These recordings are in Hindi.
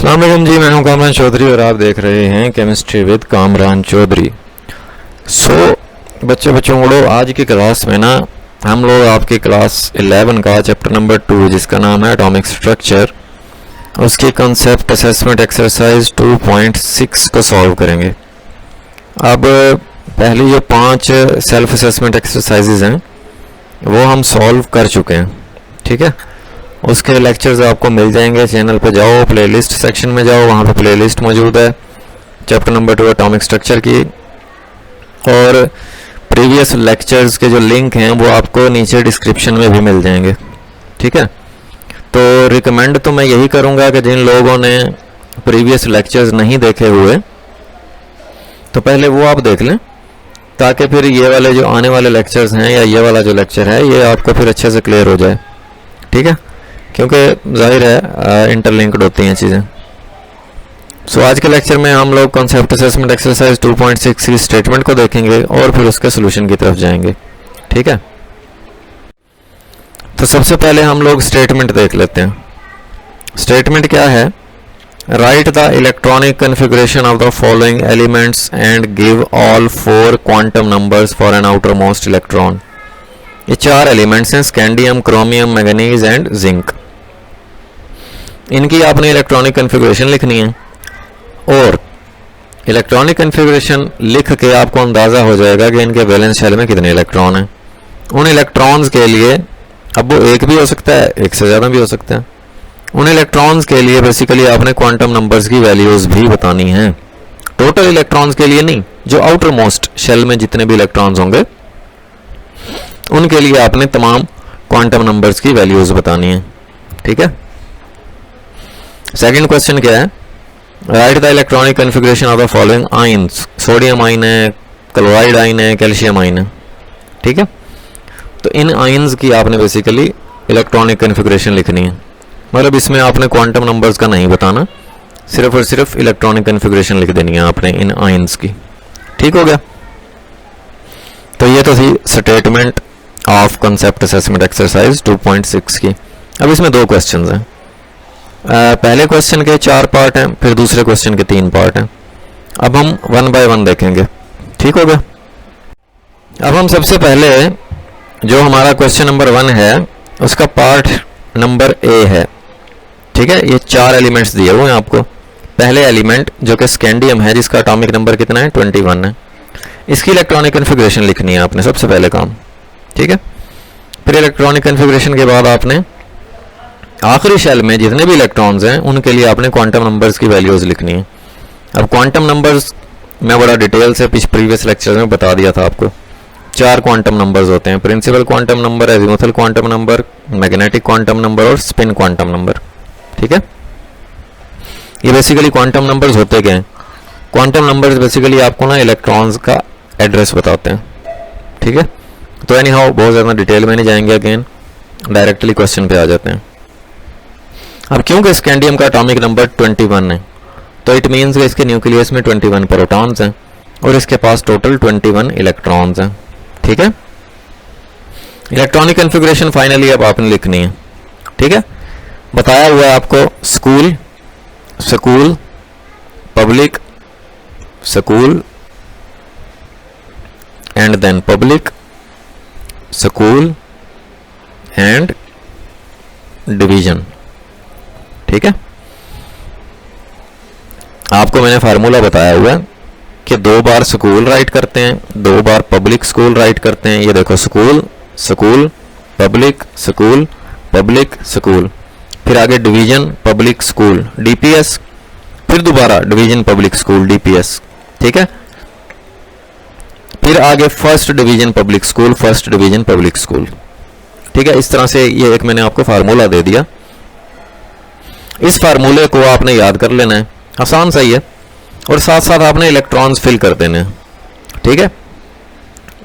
अस्सलाम वालेकुम जी, मैं हूं कामरान चौधरी और आप देख रहे हैं केमिस्ट्री विद कामरान चौधरी। बच्चों आज की क्लास में ना हम लोग आपकी क्लास 11 का चैप्टर नंबर 2 जिसका नाम है एटॉमिक स्ट्रक्चर, उसकी कंसेप्ट असेसमेंट एक्सरसाइज 2.6 को सॉल्व करेंगे। अब पहले जो 5 सेल्फ असेसमेंट एक्सरसाइजेज हैं वो हम सॉल्व कर चुके हैं, ठीक है। उसके लेक्चर्स आपको मिल जाएंगे, चैनल पे जाओ, प्लेलिस्ट सेक्शन में जाओ, वहाँ पे प्लेलिस्ट मौजूद है चैप्टर नंबर 2 एटॉमिक स्ट्रक्चर की। और प्रीवियस लेक्चर्स के जो लिंक हैं वो आपको नीचे डिस्क्रिप्शन में भी मिल जाएंगे, ठीक है। तो रिकमेंड तो मैं यही करूँगा कि जिन लोगों ने प्रीवियस लेक्चर्स नहीं देखे हुए तो पहले वो आप देख लें, ताकि फिर ये वाले जो आने वाले लेक्चर्स हैं या ये वाला जो लेक्चर है ये आपको फिर अच्छे से क्लियर हो जाए, ठीक है, क्योंकि जाहिर है इंटरलिंक्ड होती हैं चीज़ें। सो आज के लेक्चर में हम लोग कॉन्सेप्ट असेसमेंट एक्सरसाइज 2.6 की स्टेटमेंट को देखेंगे और फिर उसके सोल्यूशन की तरफ जाएंगे, ठीक है। तो सबसे पहले हम लोग स्टेटमेंट देख लेते हैं। स्टेटमेंट क्या है? Write the electronic configuration of the following elements and give all 4 quantum numbers for an outermost electron. ये 4 एलिमेंट्स हैं, scandium, chromium, manganese and zinc. इनकी आपने इलेक्ट्रॉनिक कन्फिगरेशन लिखनी है और इलेक्ट्रॉनिक कन्फिगरेशन लिख के आपको अंदाज़ा हो जाएगा कि इनके वैलेंस शेल में कितने इलेक्ट्रॉन हैं। उन इलेक्ट्रॉन्स के लिए, अब वो एक भी हो सकता है, एक से ज़्यादा भी हो सकता है, उन इलेक्ट्रॉन्स के लिए बेसिकली आपने क्वांटम नंबर्स की वैल्यूज़ भी बतानी हैं। टोटल इलेक्ट्रॉन्स के लिए नहीं, जो आउटर मोस्ट शेल में जितने भी इलेक्ट्रॉन्स होंगे उनके लिए आपने तमाम क्वांटम नंबर्स की वैल्यूज़ बतानी है, ठीक है। सेकंड क्वेश्चन क्या है? Write the electronic configuration of the following ions. Sodium ion है, क्लोराइड आयन है, कैल्शियम आयन है, ठीक है। तो इन आयंस की आपने बेसिकली इलेक्ट्रॉनिक कन्फिगरेशन लिखनी है, मतलब इसमें आपने क्वांटम नंबर्स का नहीं बताना, सिर्फ और सिर्फ इलेक्ट्रॉनिक कन्फिगरेशन लिख देनी है आपने इन आयंस की, ठीक हो गया। तो ये तो थी statement of concept assessment exercise 2.6 की। अब इसमें 2 क्वेश्चन हैं। पहले क्वेश्चन के 4 पार्ट हैं, फिर दूसरे क्वेश्चन के 3 पार्ट हैं। अब हम 1 बाय 1 देखेंगे, ठीक हो गया। अब हम सबसे पहले जो हमारा क्वेश्चन नंबर 1 है उसका पार्ट नंबर ए है, ठीक है। ये 4 एलिमेंट्स दिए हुए हैं आपको। पहले एलिमेंट जो कि स्कैंडियम है, जिसका एटॉमिक नंबर कितना है? 21 है। इसकी इलेक्ट्रॉनिक कन्फिगरेशन लिखनी है आपने सबसे पहले काम, ठीक है। फिर इलेक्ट्रॉनिक कन्फिगरेशन के बाद आपने आखिरी शेल में जितने भी इलेक्ट्रॉन्स हैं उनके लिए आपने क्वांटम नंबर्स की वैल्यूज़ लिखनी है। अब क्वांटम नंबर्स मैं बड़ा डिटेल से प्रीवियस लेक्चर में बता दिया था आपको। 4 क्वांटम नंबर्स होते हैं, principal quantum number, azimuthal quantum number, magnetic quantum number और स्पिन क्वांटम नंबर, ठीक है। ये बेसिकली क्वांटम नंबर्स होते क्या हैं? क्वांटम नंबर्स बेसिकली आपको ना इलेक्ट्रॉन्स का एड्रेस बताते हैं, ठीक है। तो एनी हाउ बहुत ज़्यादा डिटेल में नहीं जाएंगे, अगेन डायरेक्टली क्वेश्चन पे आ जाते हैं। अब क्योंकि स्कैंडियम का एटॉमिक नंबर 21 है तो इट मीन्स कि इसके न्यूक्लियस में 21 प्रोटॉन्स हैं और इसके पास टोटल 21 इलेक्ट्रॉन्स हैं, ठीक है। इलेक्ट्रॉनिक कन्फिगरेशन फाइनली अब आपने लिखनी है, ठीक है। बताया हुआ है आपको school, school, public, school and then public, school and division, ठीक है। आपको मैंने फार्मूला बताया हुआ है कि 2 बार स्कूल राइट करते हैं, 2 बार पब्लिक स्कूल राइट करते हैं। ये देखो school, school, public, school, public, school, फिर आगे डिवीजन, पब्लिक स्कूल, डीपीएस, फिर दोबारा डिवीजन, पब्लिक स्कूल, डीपीएस, ठीक है। फिर आगे first division public school, first division public school, ठीक है। इस तरह से ये एक मैंने आपको फार्मूला दे दिया। इस फार्मूले को आपने याद कर लेना है, आसान सा ही है, और साथ साथ आपने इलेक्ट्रॉन्स फिल कर देने हैं, ठीक है।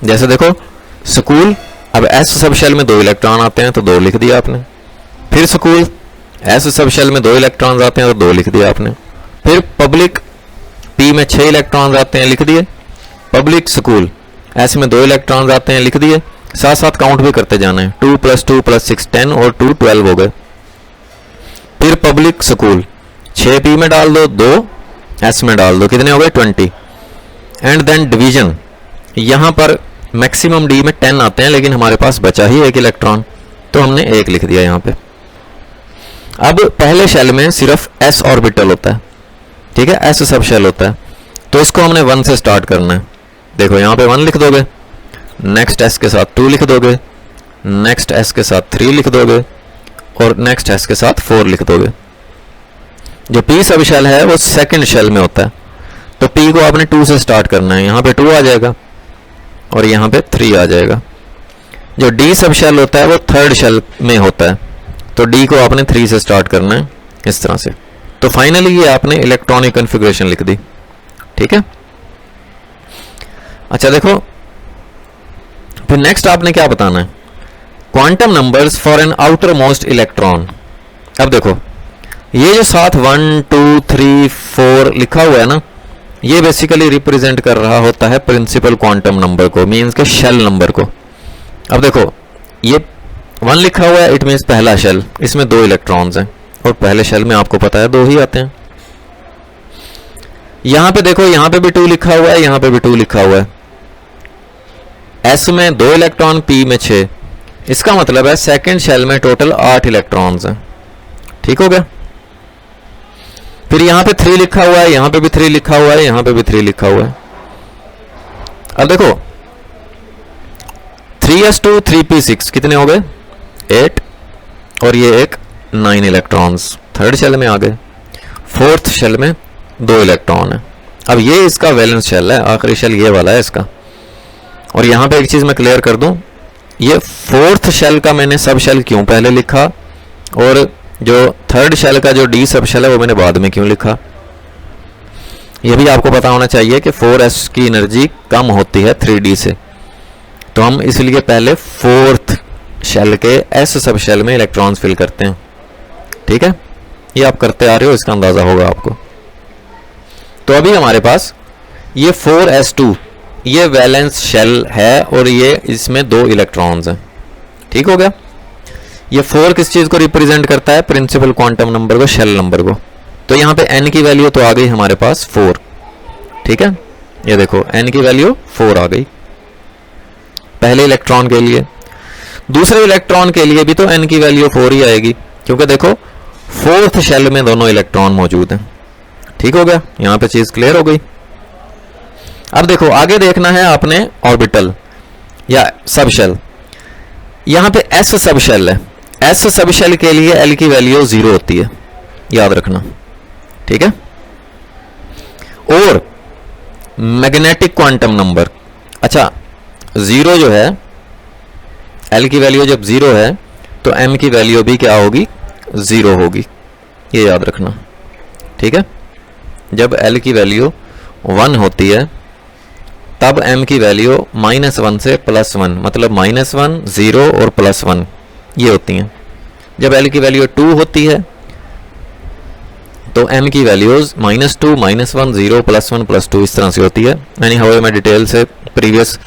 जैसे देखो स्कूल, अब एस सब शेल में 2 इलेक्ट्रॉन आते हैं तो 2 लिख दिया आपने। फिर स्कूल, एस सब शेल में 2 इलेक्ट्रॉन्स आते हैं तो 2 लिख दिया आपने। फिर पब्लिक, पी में 6 इलेक्ट्रॉन्स आते हैं, लिख दिए। पब्लिक स्कूल, एस में 2 इलेक्ट्रॉन्स आते हैं, लिख दिए। साथ साथ काउंट भी करते जाना है, 2 + 2 + 6 10 और 2 12 हो गए। फिर पब्लिक स्कूल, 6 p में डाल दो, 2 s में डाल दो, कितने हो गए 20। एंड देन डिवीजन, यहां पर मैक्सिमम d में 10 आते हैं, लेकिन हमारे पास बचा ही एक इलेक्ट्रॉन, तो हमने 1 लिख दिया यहां पे। अब पहले शेल में सिर्फ s ऑर्बिटल होता है, ठीक है, s सब शेल होता है, तो इसको हमने 1 से स्टार्ट करना है। देखो यहां पे 1 लिख दोगे, नेक्स्ट s के साथ 2 लिख दोगे, नेक्स्ट s के साथ 3 लिख दोगे, और नेक्स्ट s के साथ 4 लिख दोगे। जो p सब शेल है वो सेकंड शेल में होता है, तो p को आपने 2 से स्टार्ट करना है, यहां पे 2 आ जाएगा और यहां पे 3 आ जाएगा। जो d सब शेल होता है वो थर्ड शेल में होता है, तो d को आपने 3 से स्टार्ट करना है इस तरह से। तो फाइनली ये आपने इलेक्ट्रॉनिक कॉन्फ़िगरेशन लिख दी, ठीक है। अच्छा देखो, फिर नेक्स्ट आपने क्या बताना है, quantum numbers for an outermost electron. अब देखो ये जो साथ 1 2 3 4 लिखा हुआ है ना, ये बेसिकली रिप्रेजेंट कर रहा होता है प्रिंसिपल क्वांटम नंबर को, मींस के शेल नंबर को। अब देखो ये 1 लिखा हुआ है, इट मींस पहला शेल, इसमें 2 इलेक्ट्रॉन्स हैं, और पहले शेल में आपको पता है 2 ही आते हैं। यहां पे देखो, यहां पे भी 2 लिखा हुआ है, यहां पे भी 2 लिखा हुआ है, s में 2 इलेक्ट्रॉन, p में 6, इसका मतलब है सेकंड शेल में टोटल 8 इलेक्ट्रॉन्स हैं, ठीक हो गया। फिर यहां पे 3 लिखा हुआ है, यहां पे भी 3 लिखा हुआ है, यहां पे भी 3 लिखा हुआ है। अब देखो 3s2 3p6 कितने हो गए 8, और ये एक 9 इलेक्ट्रॉन्स थर्ड शेल में आ गए। फोर्थ शेल में 2 इलेक्ट्रॉन है। अब ये इसका वैलेंस शेल है, आखिरी शेल ये वाला है इसका। और यहां पे एक चीज मैं क्लियर कर दूं, ये फोर्थ शेल का मैंने सब शेल क्यों पहले लिखा, और जो थर्ड शेल का जो डी सब शेल है वो मैंने बाद में क्यों लिखा, ये भी आपको पता होना चाहिए कि 4s की एनर्जी कम होती है 3d से, तो हम इसलिए पहले फोर्थ शेल के s सब शेल में इलेक्ट्रॉन्स फिल करते हैं, ठीक है। ये आप करते आ रहे हो, इसका अंदाजा होगा आपको। तो अभी हमारे पास ये 4s2 ये वैलेंस शेल है, और ये इसमें 2 इलेक्ट्रॉन्स हैं, ठीक हो गया। ये 4 किस चीज को रिप्रेजेंट करता है, प्रिंसिपल क्वांटम नंबर को, शेल नंबर को। तो यहां पे n की वैल्यू तो आ गई हमारे पास 4, ठीक है। ये देखो n की वैल्यू 4 आ गई पहले इलेक्ट्रॉन के लिए। दूसरे इलेक्ट्रॉन के लिए भी तो n की वैल्यू 4 ही आएगी, क्योंकि देखो फोर्थ शेल में दोनों इलेक्ट्रॉन मौजूद हैं, ठीक हो गया। यहां पे चीज क्लियर हो गई। अब देखो आगे देखना है आपने ऑर्बिटल या सब शेल। यहां पे s सब शेल है, s सब शेल के लिए l की वैल्यू 0 होती है, याद रखना, ठीक है। और मैग्नेटिक क्वांटम नंबर, अच्छा 0 जो है, l की वैल्यू जब 0 है तो m की वैल्यू भी क्या होगी 0 होगी, ये याद रखना, ठीक है। जब l की वैल्यू 1 होती है तब m की वैल्यू -1 से +1, मतलब -1 0 और +1 ये होती हैं। जब l की वैल्यू 2 होती है तो m की वैल्यूज -2 -1 0 +1 +2 इस तरह से होती है। यानी हवे मैं डिटेल से प्रीवियस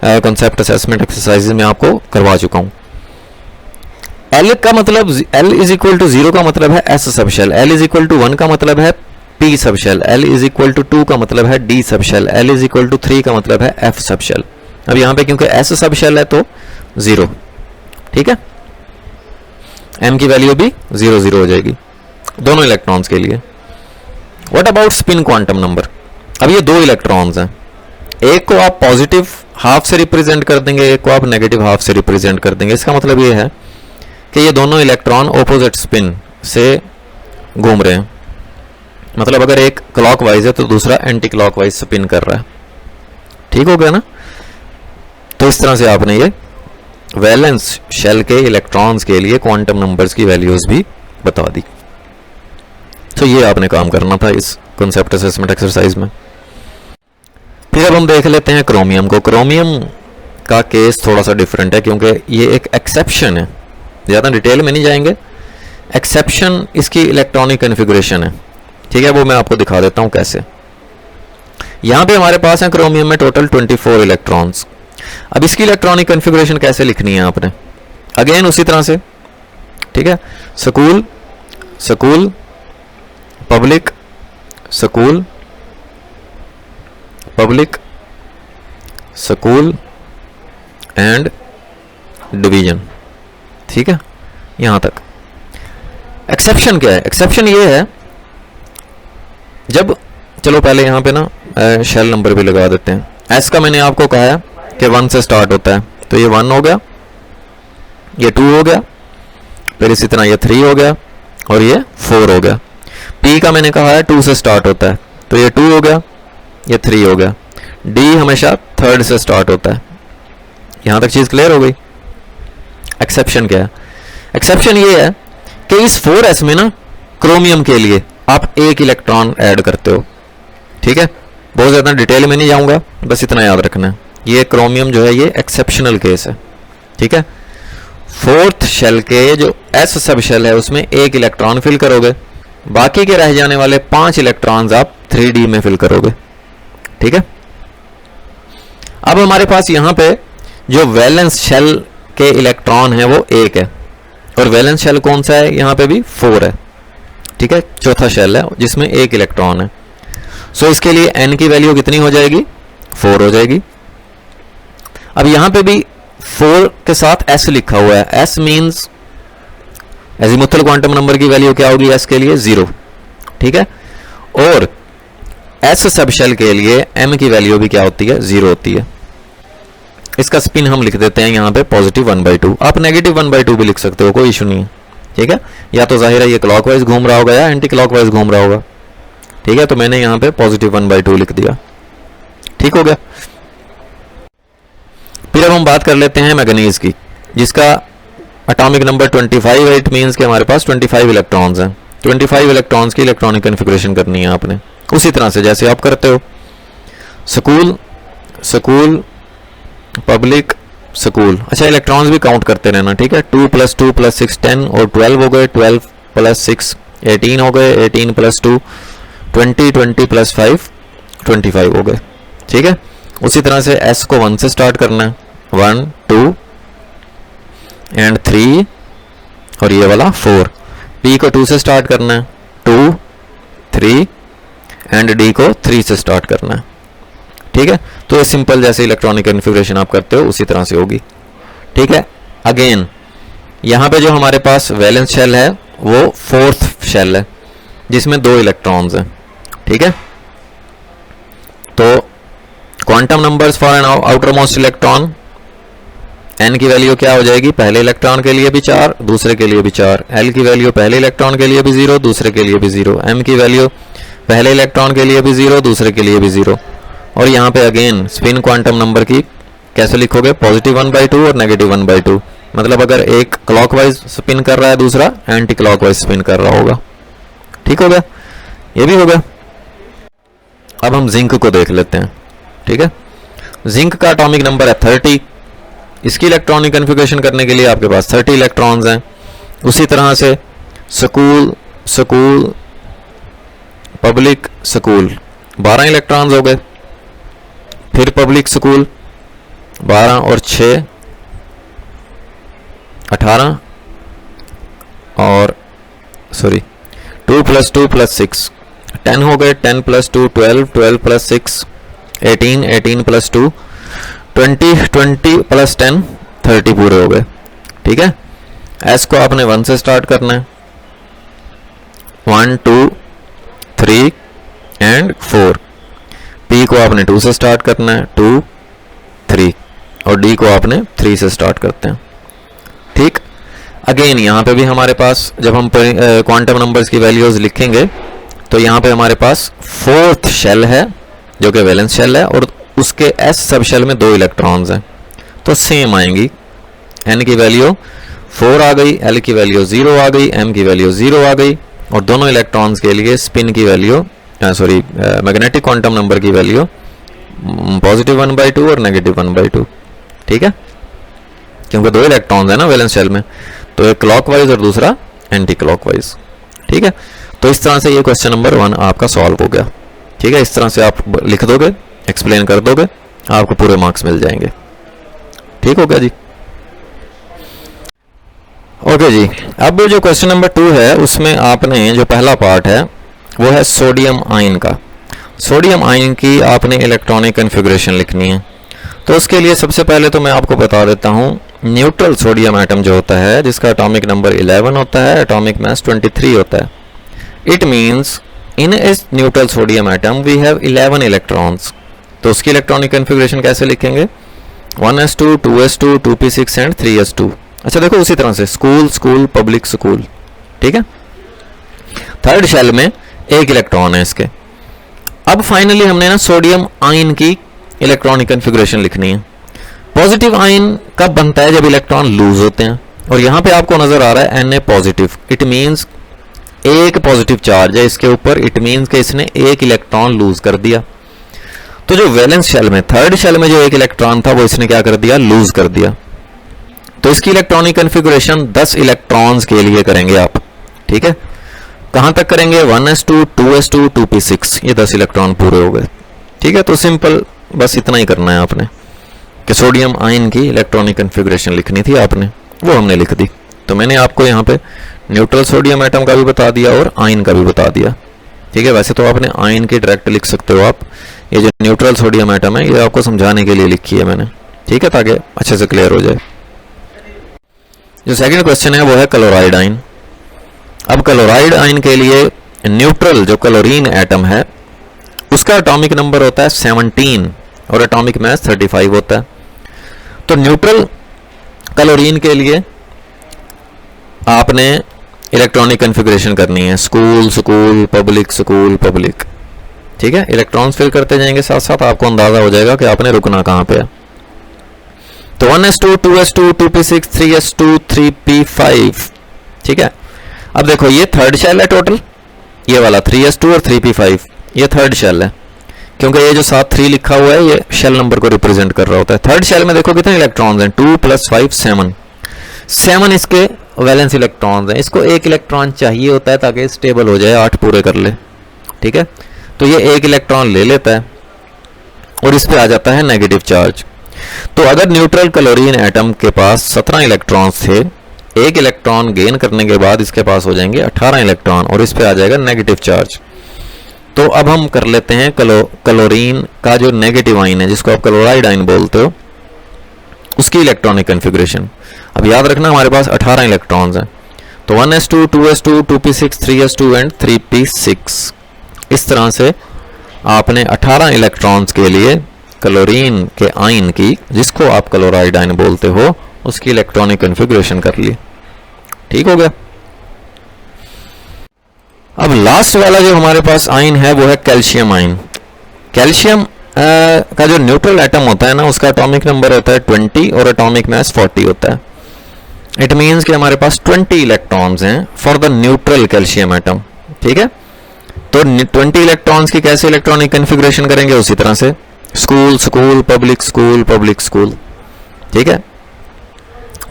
कॉन्सेप्ट असेसमेंट एक्सरसाइज में आपको करवा चुका हूं। l का मतलब l = 0 का मतलब है s सब शेल, l = 1 का मतलब है p सब शेल, l = 2 का मतलब है d सब शेल, l = 3 का मतलब है f सब शेल। अब यहां पे क्योंकि s सब शेल है तो 0, ठीक है। m की वैल्यू भी 0 0 हो जाएगी दोनों इलेक्ट्रॉन्स के लिए। What about spin quantum number. अब ये 2 इलेक्ट्रॉन्स हैं, एक को आप पॉजिटिव हाफ से रिप्रेजेंट कर देंगे, एक को आप नेगेटिव हाफ से रिप्रेजेंट कर देंगे। इसका मतलब ये है कि ये दोनों इलेक्ट्रॉन ऑपोजिट स्पिन से घूम रहे हैं, मतलब अगर एक क्लॉकवाइज है तो दूसरा एंटी क्लॉकवाइज स्पिन कर रहा है, ठीक हो गया ना। तो इस तरह से आपने ये वैलेंस शेल के इलेक्ट्रॉन्स के लिए क्वांटम नंबर्स की वैल्यूज भी बता दी। तो ये आपने काम करना था इस कॉन्सेप्ट असेसमेंट एक्सरसाइज में। फिर अब हम देख लेते हैं क्रोमियम को। क्रोमियम का केस थोड़ा सा डिफरेंट है, क्योंकि ये एक एक्सेप्शन है, ज़्यादा डिटेल में नहीं जाएंगे। एक्सेप्शन इसकी इलेक्ट्रॉनिक कॉन्फ़िगरेशन है, ठीक है, वो मैं आपको दिखा देता हूं कैसे। यहां पे हमारे पास है क्रोमियम में टोटल 24 इलेक्ट्रॉन्स। अब इसकी इलेक्ट्रॉनिक कॉन्फ़िगरेशन कैसे लिखनी है आपने, अगेन उसी तरह से, ठीक है। School public, school, public, school and division. ठीक है, यहां तक। एक्सेप्शन क्या है? एक्सेप्शन ये है जब, चलो पहले यहां पे ना शेल नंबर भी लगा देते हैं। एस का मैंने आपको कहा है कि 1 से स्टार्ट होता है, तो ये 1 हो गया, ये 2 हो गया, फिर इसी तरह ये 3 हो गया और ये 4 हो गया। पी का मैंने कहा है 2 से स्टार्ट होता है, तो ये 2 हो गया, ये 3 हो गया। डी हमेशा 3rd से स्टार्ट होता है। यहां तक चीज क्लियर हो गई। एक्सेप्शन क्या है? एक्सेप्शन ये है कि इस 4s में ना क्रोमियम के लिए आप एक इलेक्ट्रॉन ऐड करते हो। ठीक है, बहुत ज्यादा डिटेल में नहीं जाऊंगा, बस इतना याद रखना है। ये क्रोमियम जो है ये एक्सेप्शनल केस है। ठीक है, 4th शेल के जो s सब शेल है उसमें एक इलेक्ट्रॉन फिल करोगे, बाकी के रह जाने वाले 5 इलेक्ट्रॉन्स आप 3d में फिल करोगे। ठीक है, अब हमारे पास यहां पे जो वैलेंस शेल के इलेक्ट्रॉन है वो 1 है, और वैलेंस शेल कौन सा है? यहां पे भी 4 है। ठीक है, चौथा शेल है जिसमें 1 इलेक्ट्रॉन है। सो इसके लिए n की वैल्यू कितनी हो जाएगी? 4 हो जाएगी। अब यहां पे भी 4 के साथ s लिखा हुआ है। s means azimuthal quantum number की वैल्यू क्या होगी s के लिए? 0। ठीक है, और s सब शेल के लिए m की वैल्यू भी क्या होती है? 0 होती है। इसका स्पिन हम लिख देते हैं यहां पे पॉजिटिव 1/2। आप नेगेटिव 1/2 भी लिख सकते हो, कोई इशू नहीं है। ठीक है, या तो जाहिर है ये क्लॉकवाइज घूम रहा होगा या एंटी क्लॉकवाइज घूम रहा होगा। ठीक है, तो मैंने यहां पे पॉजिटिव 1/2 लिख दिया। ठीक हो गया। फिर अब हम बात कर लेते हैं मैग्नीज की, जिसका एटॉमिक नंबर 25 है। इट मींस कि हमारे पास 25 इलेक्ट्रॉन्स हैं। 25 इलेक्ट्रॉन्स की इलेक्ट्रॉनिक कॉन्फ़िगरेशन करनी है आपने, उसी तरह से जैसे आप करते हो। School, school, public, school. अच्छा, इलेक्ट्रॉन्स भी काउंट करते रहना। ठीक है, 2 + 2 + 6 10 और 12 हो गए, 12 + 6 18 हो गए, 18 + 2 20, 20 + 5 25 हो गए। ठीक है, उसी तरह से s को 1 से स्टार्ट करना है, 1 2 एंड 3 और ये वाला 4। p को 2 से स्टार्ट करना है, 2 3 एंड d को 3 से स्टार्ट करना है। ठीक है, तो ये सिंपल जैसे इलेक्ट्रॉनिक कॉन्फ़िगरेशन आप करते हो उसी तरह से होगी। ठीक है, अगेन यहां पे जो हमारे पास वैलेंस शेल है वो 4th शेल है जिसमें 2 इलेक्ट्रॉन्स हैं। ठीक है, तो quantum numbers for an outermost electron, n की वैल्यू क्या हो जाएगी? पहले इलेक्ट्रॉन के लिए भी 4, दूसरे के लिए भी 4। l की वैल्यू पहले इलेक्ट्रॉन के लिए भी 0, दूसरे के लिए भी 0। m की वैल्यू पहले इलेक्ट्रॉन के लिए भी 0, दूसरे के लिए भी 0। और यहाँ पे अगेन स्पिन क्वांटम नंबर की कैसे लिखोगे? पॉजिटिव 1/2 और नेगेटिव 1/2। मतलब अगर एक क्लॉकवाइज स्पिन कर रहा है, दूसरा एंटी क्लॉकवाइज स्पिन कर रहा होगा। ठीक हो गया, ये भी हो गया। अब हम जिंक को देख लेते हैं। ठीक है, जिंक का एटॉमिक नंबर है 30। इसकी इलेक्ट्रॉनिक कॉन्फ़िगरेशन करने के लिए आपके पास 30 इलेक्ट्रॉन्स हैं। उसी तरह से school, school, public, school 12 electrons हो गए। फिर पब्लिक स्कूल 12 और 6 18 और 2 + 2 + 6 10 हो गए, 10 + 2 12, 12 + 6 18, 18 + 2 20, 20 + 10 30 पूरे हो गए। ठीक है, s को आपने 1 से स्टार्ट करना है, 1 2 3 एंड 4। p को आपने 2 से स्टार्ट करना है, 2 3 और d को आपने 3 से स्टार्ट करते हैं। ठीक, अगेन यहाँ पे भी हमारे पास जब हम क्वांटम नंबर्स की वैल्यूज लिखेंगे तो यहाँ पे हमारे पास 4th शेल है जो कि वैलेंस शेल है और उसके s सब शेल में 2 इलेक्ट्रॉन्स हैं, तो सेम आएंगी। n की वैल्यू 4 आ गई, l की वैल्यू 0 आ गई, m की वैल्यू 0 आ गई और दोनों इलेक्ट्रॉन्स के लिए स्पिन की वैल्यू मैग्नेटिक क्वांटम नंबर की वैल्यू पॉजिटिव 1/2 और नेगेटिव 1/2। ठीक है, क्योंकि 2 इलेक्ट्रॉन्स है ना वैलेंस शेल में, तो एक क्लॉकवाइज और दूसरा एंटी क्लॉकवाइज। ठीक है, तो इस तरह से ये क्वेश्चन नंबर 1 आपका सॉल्व हो गया। ठीक है, इस तरह से आप लिख दोगे, एक्सप्लेन कर दोगे, आपको पूरे मार्क्स मिल जाएंगे। ठीक हो गया जी। ओके जी, अब जो क्वेश्चन नंबर 2 है उसमें आपने जो पहला पार्ट है वो है सोडियम आयन का। सोडियम आयन की आपने इलेक्ट्रॉनिक कन्फिगरेशन लिखनी है। तो उसके लिए सबसे पहले तो मैं आपको बता देता हूँ, न्यूट्रल सोडियम एटम जो होता है जिसका एटॉमिक नंबर 11 होता है, एटॉमिक मास 23 होता है, इट मीन्स इन इस neutral sodium atom we have 11 electrons. तो उसकी इलेक्ट्रॉनिक कन्फिगरेशन कैसे लिखेंगे, 1s2, 2s2, 2p6 and 3s2। अच्छा देखो उसी तरह से स्कूल स्कूल पब्लिक स्कूल, ठीक है। थर्ड शेल में एक इलेक्ट्रॉन है इसके। अब फाइनली हमने ना सोडियम आयन की इलेक्ट्रॉनिक कन्फिगरेशन लिखनी है। पॉजिटिव आयन कब बनता है, जब इलेक्ट्रॉन लूज होते हैं, और यहां पे आपको नजर आ रहा है Na पॉजिटिव, इट मींस एक पॉजिटिव चार्ज है इसके ऊपर, इट मींस कि इसने एक इलेक्ट्रॉन लूज कर दिया। तो जो वैलेंस शेल में, थर्ड शेल में जो एक इलेक्ट्रॉन था वो इसने क्या कर दिया, लूज कर दिया। तो इसकी इलेक्ट्रॉनिक कन्फिगरेशन 10 इलेक्ट्रॉन्स के लिए करेंगे आप, ठीक है। कहां तक करेंगे, 1s2, 2s2, 2p6, ये 10 इलेक्ट्रॉन पूरे हो गए, ठीक है। तो सिंपल बस इतना ही करना है आपने कि सोडियम आयन की इलेक्ट्रॉनिक कन्फिगरेशन लिखनी थी आपने, वो हमने लिख दी। तो मैंने आपको यहाँ पे न्यूट्रल सोडियम एटम का भी बता दिया और आयन का भी बता दिया, ठीक है। वैसे तो आपने आयन की डायरेक्ट लिख सकते हो आप, ये जो न्यूट्रल सोडियम एटम है ये आपको समझाने के लिए लिखी है मैंने, ठीक है, ताकि अच्छे से क्लियर हो जाए। जो सेकंड क्वेश्चन है वो है क्लोराइड आयन। अब क्लोराइड आयन के लिए न्यूट्रल जो क्लोरीन एटम है उसका एटॉमिक नंबर होता है 17 और एटॉमिक मास 35 होता है। तो न्यूट्रल क्लोरीन के लिए आपने इलेक्ट्रॉनिक कन्फिगरेशन करनी है, school school public school public, ठीक है। इलेक्ट्रॉन्स फिल करते जाएंगे साथ साथ, आपको अंदाजा हो जाएगा कि आपने रुकना कहां पे है। तो 1s2, 2s2, 2p6, 3s2, 3p5, ठीक है। अब देखो ये थर्ड शेल है टोटल, ये वाला 3s2 और 3p5 ये थर्ड शेल है, क्योंकि ये जो साथ 3 लिखा हुआ है ये शेल नंबर को रिप्रेजेंट कर रहा होता है। थर्ड शेल में देखो कितने इलेक्ट्रॉन्स हैं, 2 + 5 7 इसके वैलेंस इलेक्ट्रॉन्स हैं। इसको एक इलेक्ट्रॉन चाहिए होता है ताकि स्टेबल हो जाए, 8 पूरे कर ले, ठीक है। तो ये एक इलेक्ट्रॉन ले लेता है और इस पे आ जाता है नेगेटिव चार्ज। तो अगर न्यूट्रल क्लोरीन एटम के पास 17 इलेक्ट्रॉन्स थे, एक इलेक्ट्रॉन गेन करने के बाद इसके पास हो जाएंगे 18 इलेक्ट्रॉन और इस पे आ जाएगा नेगेटिव चार्ज। तो अब हम कर लेते हैं क्लोरीन का जो नेगेटिव आयन है जिसको आप क्लोराइड आयन बोलते हो उसकी इलेक्ट्रॉनिक कन्फिगरेशन। अब याद रखना हमारे पास 18 इलेक्ट्रॉन्स हैं, तो 1s2, 2s2, 2p6, 3s2 and 3p6। इस तरह से आपने 18 इलेक्ट्रॉन्स के लिए क्लोरीन के आयन की, जिसको आप क्लोराइड आयन बोलते हो, उसकी इलेक्ट्रॉनिक कन्फिगरेशन कर ली, ठीक हो गया। अब लास्ट वाला जो हमारे पास आयन है वो है कैल्शियम आयन। कैल्शियम का जो न्यूट्रल एटम होता है ना उसका एटॉमिक नंबर होता है 20 और एटॉमिक मास 40 होता है। इट मीन्स कि हमारे पास 20 इलेक्ट्रॉन्स हैं for the neutral calcium atom, ठीक है। तो 20 इलेक्ट्रॉन्स की कैसे इलेक्ट्रॉनिक कन्फिगरेशन करेंगे, उसी तरह से school school public school public school, ठीक है।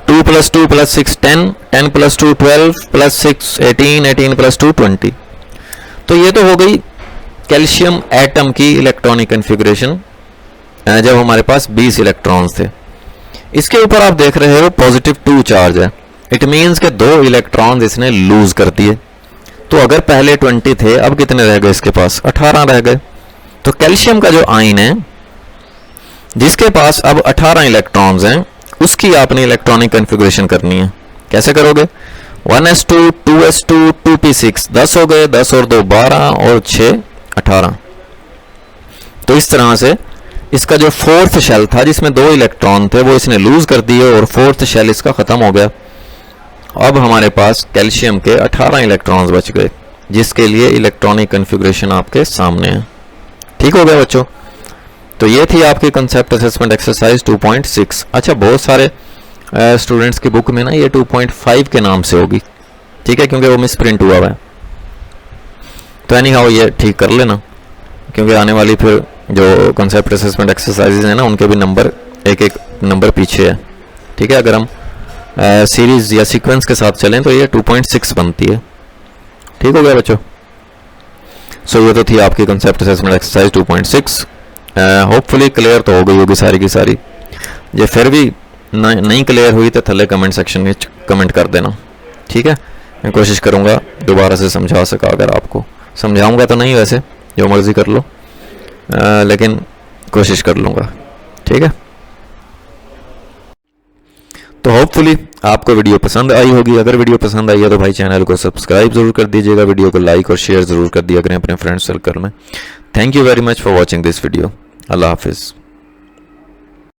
2 + 2 + 6 10, 10 + 2 12 + 6 18, 18 + 2 20। तो ये तो हो गई कैल्शियम एटम की इलेक्ट्रॉनिक कन्फिगरेशन जब हमारे पास 20 इलेक्ट्रॉन्स थे। इसके ऊपर आप देख रहे हो +2 चार्ज है, इट मीन्स के 2 इलेक्ट्रॉन्स इसने लूज कर दिए। तो अगर पहले 20 थे अब कितने रह गए इसके पास, 18 रह गए। तो कैल्शियम का जो आयन है जिसके पास अब 18 इलेक्ट्रॉन्स हैं उसकी आपने इलेक्ट्रॉनिक कन्फिगरेशन करनी है। कैसे करोगे, 1s2, 2s2, 2p6, 10 हो गए, 10 और 2 12 और 6 18। तो इस तरह से इसका जो फोर्थ शेल था जिसमें 2 इलेक्ट्रॉन थे वो इसने लूज कर दिए और फोर्थ शेल इसका खत्म हो गया। अब हमारे पास कैल्शियम के 18 इलेक्ट्रॉन्स बच गए जिसके लिए इलेक्ट्रॉनिक कन्फिगरेशन आपके सामने है, ठीक हो गया बच्चों। तो ये थी आपकी कंसेप्ट असेसमेंट एक्सरसाइज 2.6। अच्छा बहुत सारे स्टूडेंट्स की बुक में ना ये 2.5 के नाम से होगी, ठीक है, क्योंकि वो मिस प्रिंट हुआ है। तो एनी हाउ ये ठीक कर लेना, क्योंकि आने वाली फिर जो कंसेप्ट असेसमेंट एक्सरसाइजेज हैं ना उनके भी नंबर एक नंबर पीछे है, ठीक है। अगर हम सीरीज या सीक्वेंस के साथ चलें तो ये 2.6 बनती है, ठीक हो गया बच्चों। सो ये तो थी आपकी concept assessment exercise 2.6। Hopefully clear तो हो गई होगी सारी की सारी। ये फिर भी नहीं क्लियर हुई तो थले कमेंट सेक्शन में कमेंट कर देना, ठीक है। मैं कोशिश करूँगा दोबारा से समझा सका अगर आपको। समझाऊंगा तो नहीं, वैसे जो मर्ज़ी कर लो, लेकिन कोशिश कर लूँगा, ठीक है। तो होपफुली आपको वीडियो पसंद आई होगी। अगर वीडियो पसंद आई है तो भाई चैनल को सब्सक्राइब ज़रूर कर दीजिएगा, वीडियो को लाइक और शेयर ज़रूर कर दिया करें अपने फ्रेंड सर्कल में। Thank you very much for watching this video. अल्लाह हाफिज़।